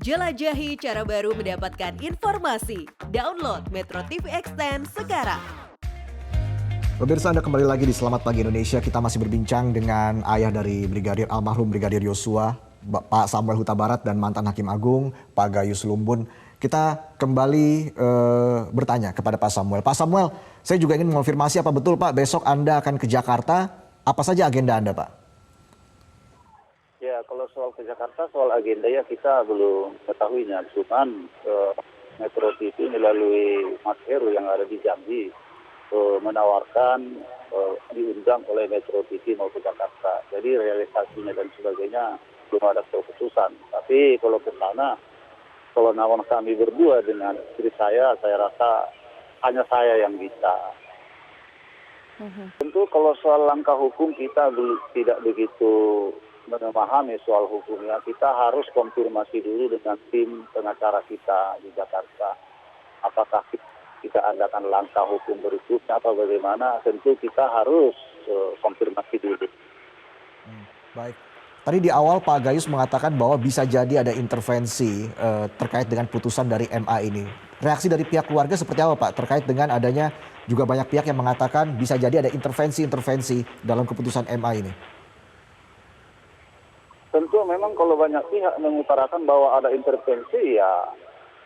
Jelajahi cara baru mendapatkan informasi. Download Metro TV Extend sekarang. Pemirsa, Anda kembali lagi di Selamat Pagi Indonesia. Kita masih berbincang dengan ayah dari almarhum Brigadir Yosua, Pak Samuel Huta Barat, dan mantan Hakim Agung, Pak Gayus Lumbun. Kita kembali bertanya kepada Pak Samuel. Pak Samuel, saya juga ingin mengonfirmasi apa betul Pak besok Anda akan ke Jakarta. Apa saja agenda Anda Pak? Ya, kalau soal ke Jakarta, soal agenda ya kita belum mengetahuinya. Cuman Metro TV melalui Mas Heru yang ada di Jambi menawarkan diundang oleh Metro TV mau ke Jakarta. Jadi realisasinya dan sebagainya belum ada keputusan. Tapi kalau ke sana, kalau nawan kami berdua dengan istri saya rasa hanya saya yang bisa. Tentu kalau soal langkah hukum kita tidak begitu memahami soal hukumnya, kita harus konfirmasi dulu dengan tim pengacara kita di Jakarta. Apakah kita adakan langkah hukum berikutnya atau bagaimana, tentu kita harus konfirmasi dulu. Baik. Tadi di awal Pak Gayus mengatakan bahwa bisa jadi ada intervensi terkait dengan putusan dari MA ini. Reaksi dari pihak keluarga seperti apa Pak terkait dengan adanya juga banyak pihak yang mengatakan bisa jadi ada intervensi dalam keputusan MA ini? Tentu memang kalau banyak pihak mengutarakan bahwa ada intervensi, ya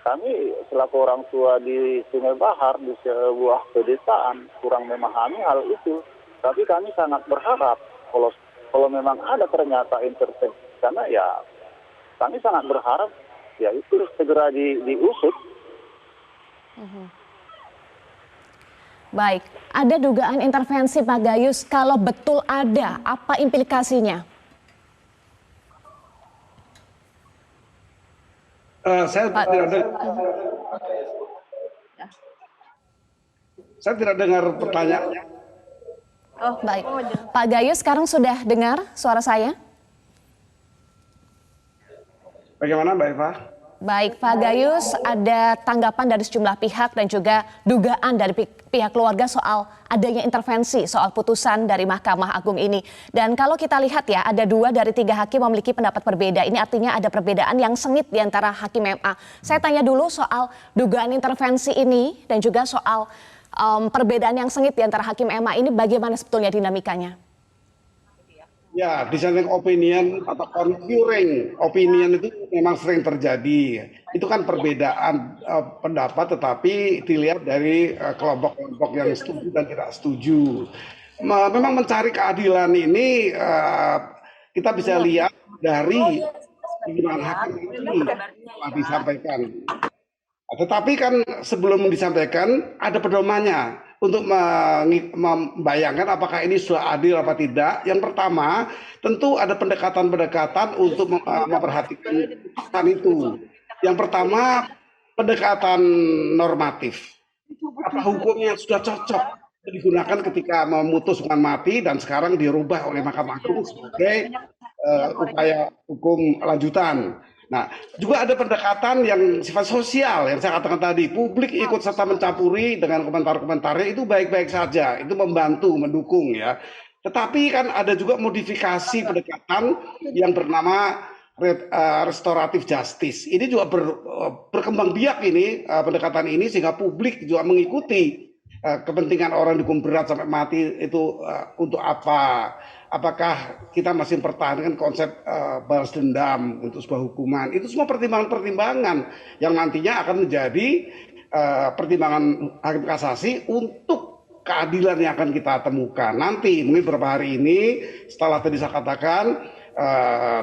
kami selaku orang tua di Sungai Bahar, di sebuah pedesaan, kurang memahami hal itu. Tapi kami sangat berharap kalau memang ada ternyata intervensi, karena ya kami sangat berharap ya itu segera diusut. Baik, ada dugaan intervensi Pak Gayus, kalau betul ada, apa implikasinya? Saya tidak dengar pertanyaannya. Oh, baik. Pak Gayus sekarang sudah dengar suara saya? Bagaimana Mbak Eva? Baik, Pak Gayus, ada tanggapan dari sejumlah pihak dan juga dugaan dari pihak keluarga soal adanya intervensi soal putusan dari Mahkamah Agung ini. Dan kalau kita lihat ya, ada 2 dari 3 hakim memiliki pendapat berbeda. Ini artinya ada perbedaan yang sengit di antara hakim MA. Saya tanya dulu soal dugaan intervensi ini dan juga soal perbedaan yang sengit di antara hakim MA ini, bagaimana sebetulnya dinamikanya? Ya, dissenting opinion atau concurring opinion itu memang sering terjadi. Itu kan perbedaan pendapat, tetapi dilihat dari kelompok-kelompok yang setuju dan tidak setuju. Memang mencari keadilan ini kita bisa lihat dari pimpinan hakim ini telah disampaikan. Tetapi kan sebelum disampaikan ada pedomannya untuk membayangkan apakah ini sudah adil apa tidak. Yang pertama, tentu ada pendekatan-pendekatan untuk memperhatikan putusan itu. Yang pertama, pendekatan normatif. Apa hukumnya sudah cocok digunakan ketika memutus hukuman mati dan sekarang dirubah oleh Mahkamah Agung sebagai upaya hukum lanjutan. Nah, juga ada pendekatan yang sifat sosial yang saya katakan tadi, publik ikut serta mencampuri dengan komentar-komentarnya, itu baik-baik saja, itu membantu, mendukung ya. Tetapi kan ada juga modifikasi pendekatan yang bernama restoratif justice. Ini juga berkembang biak ini pendekatan ini sehingga publik juga mengikuti kepentingan orang dihukum berat sampai mati itu untuk apa? Apakah kita masih mempertahankan konsep balas dendam untuk sebuah hukuman? Itu semua pertimbangan-pertimbangan yang nantinya akan menjadi pertimbangan hakim kasasi untuk keadilan yang akan kita temukan. Nanti mungkin beberapa hari ini setelah tadi saya katakan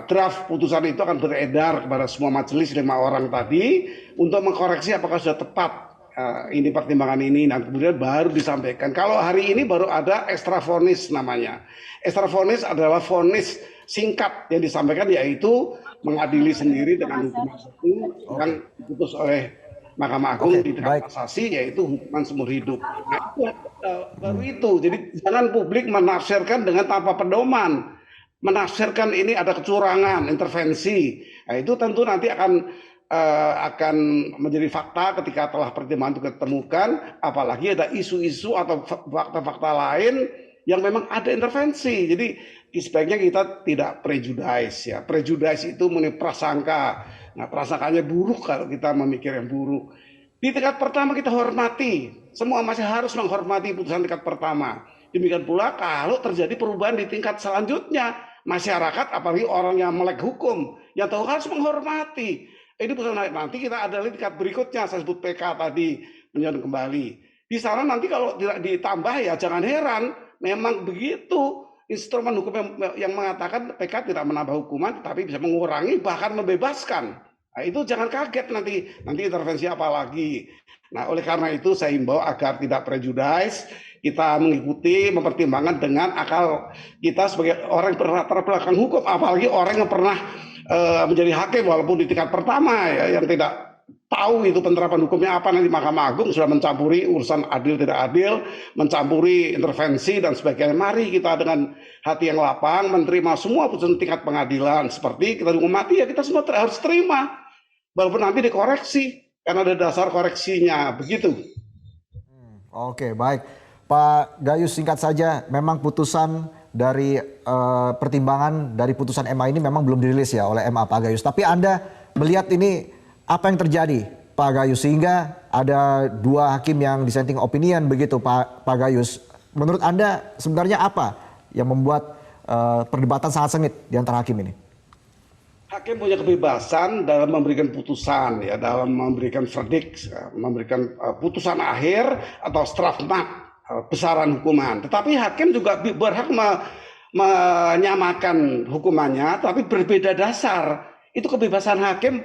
draft putusan itu akan beredar kepada semua majelis 5 orang tadi untuk mengkoreksi apakah sudah tepat ini pertimbangan ini, dan kemudian baru disampaikan. Kalau hari ini baru ada extra vonis namanya. Extra vonis adalah vonis singkat yang disampaikan, yaitu mengadili sendiri dengan hukuman yang diputus oleh Mahkamah Agung di tingkat kasasi, yaitu hukuman seumur hidup. Nah, baru itu. Jadi jangan publik menafsirkan dengan tanpa pedoman. Menafsirkan ini ada kecurangan, intervensi. Nah, itu tentu nanti akan menjadi fakta ketika telah pertimbangan itu ditemukan, apalagi ada isu-isu atau fakta-fakta lain yang memang ada intervensi. Jadi sebaiknya kita tidak prejudice ya. Prejudice itu mengenai prasangka. Nah, prasangkanya buruk kalau kita memikir yang buruk. Di tingkat pertama kita hormati. Semua masih harus menghormati putusan tingkat pertama. Demikian pula kalau terjadi perubahan di tingkat selanjutnya, masyarakat apalagi orang yang melek hukum yang tahu harus menghormati. Ini putusan nanti kita ada di tingkat berikutnya, saya sebut PK tadi, peninjauan kembali. Di sana nanti kalau tidak ditambah ya jangan heran, memang begitu instrumen hukum yang mengatakan PK tidak menambah hukuman tetapi bisa mengurangi bahkan membebaskan. Nah, itu jangan kaget nanti intervensi apa lagi. Nah, oleh karena itu saya himbau agar tidak prejudice, kita mengikuti, mempertimbangkan dengan akal kita sebagai orang yang berlatar belakang hukum, apalagi orang yang pernah menjadi hakim walaupun di tingkat pertama ya, yang tidak tahu itu penerapan hukumnya apa, nanti Mahkamah Agung sudah mencampuri urusan adil tidak adil, mencampuri intervensi dan sebagainya. Mari kita dengan hati yang lapang menerima semua putusan tingkat pengadilan seperti kita dihukum mati ya kita semua harus terima. Walaupun nanti dikoreksi karena ada dasar koreksinya, begitu. Oke, baik. Pak Gayus, singkat saja, memang putusan dari pertimbangan dari putusan MA ini memang belum dirilis ya oleh MA, Pak Gayus. Tapi Anda melihat ini apa yang terjadi, Pak Gayus, sehingga ada dua hakim yang dissenting opinion begitu, Pak Gayus. Menurut Anda sebenarnya apa yang membuat perdebatan sangat sengit di antara hakim ini? Hakim punya kebebasan dalam memberikan putusan, ya, dalam memberikan verdict, memberikan putusan akhir atau strafmat, besaran hukuman. Tetapi hakim juga berhak menyamakan hukumannya, tapi berbeda dasar. Itu kebebasan hakim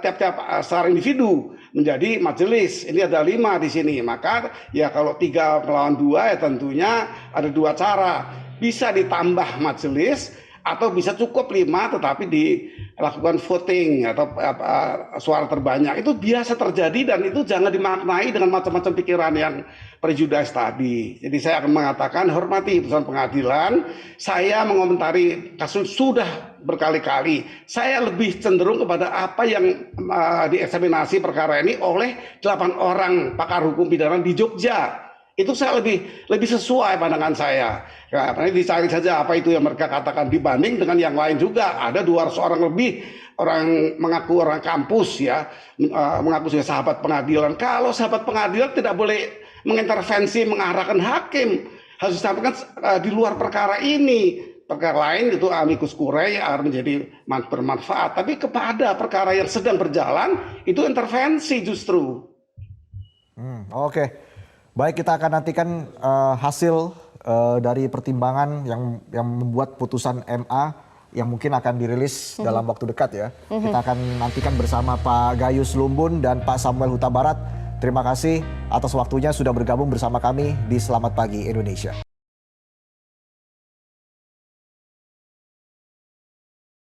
tiap-tiap secara individu menjadi majelis. Ini ada 5 di sini. Maka ya kalau 3 melawan 2 ya tentunya ada 2 cara. Bisa ditambah majelis atau bisa cukup 5 tetapi dilakukan voting atau suara terbanyak. Itu biasa terjadi dan itu jangan dimaknai dengan macam-macam pikiran yang prejudice tadi. Jadi saya akan mengatakan hormati putusan pengadilan. Saya mengomentari kasus sudah berkali-kali. Saya lebih cenderung kepada apa yang dieksaminasi perkara ini oleh 8 orang pakar hukum pidana di Jogja. Itu saya lebih sesuai pandangan saya. Ya, dicari saja apa itu yang mereka katakan dibanding dengan yang lain juga. Ada 200 orang lebih orang mengaku orang kampus ya, mengaku sebagai sahabat pengadilan. Kalau sahabat pengadilan tidak boleh mengintervensi, mengarahkan hakim, harus disampaikan di luar perkara ini. Perkara lain itu amicus curiae akan menjadi bermanfaat. Tapi kepada perkara yang sedang berjalan itu intervensi justru. Oke. Baik, kita akan nantikan hasil dari pertimbangan yang membuat putusan MA yang mungkin akan dirilis dalam waktu dekat ya. Kita akan nantikan bersama Pak Gayus Lumbun dan Pak Samuel Huta Barat. Terima kasih atas waktunya sudah bergabung bersama kami di Selamat Pagi Indonesia.